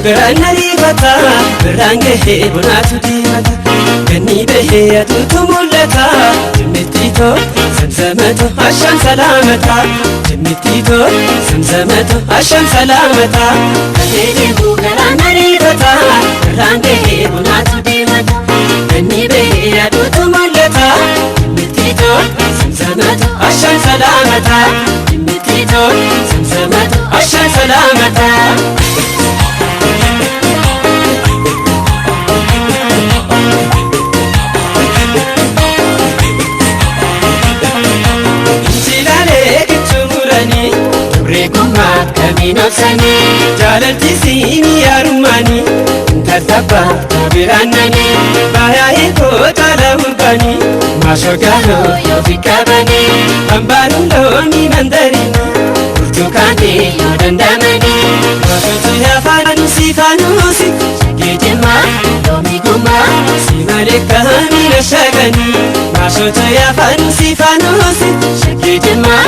garaan ariifata birraan gahee bonaatu diimata ganni bahee aduutu mul'ata jimmittiitoo zamzamatu ashaan salaamata jimmittiitoo zamzamatu ashaan salaamata gahee deemu garaan ariifata birraan gahee bonaatu diimata ganni bahee aduutu mul'ata jimmittiitoo zamzamatu ashaan salaamata jimmittiitoo zamzamatu ashaan salaamata Kabinofsani jaalalti siini yaarumani intaltabba tabiraannani baay'ee koota lahurbani maashogalo yoo fikkabani hambaalu looni mandarini burtukaani yoo dandamani maashotu yaafaan siifaanuusi shageejimma loomigumma simalekka miila shagani maashotu yaafaan siifaanuusi shageejimma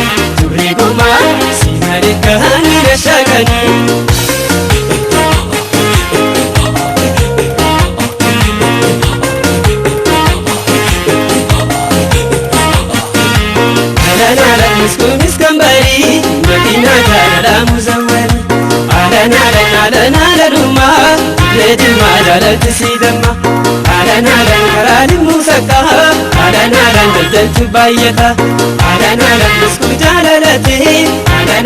turreegumma simalekka miila shagani مسكومس كمبري مدينة جلالة مزوري على روما ليد المعجلة تسيدما على كرالي موسكا على دلدلت بايتا على مسكو جلالتي على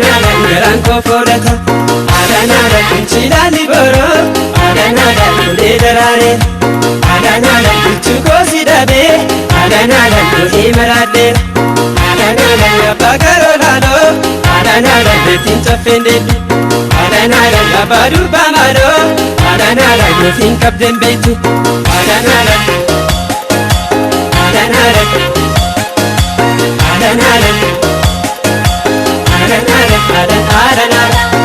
جران كوفورتا على كنشيلا لبرو على كولي دراري على كنشوكو سيدابي على كولي مرادي ya bagarolalo adanala betin chafendeli adanala babaru bamaro adanala yotin kabden beti adanala adanala adanala adanala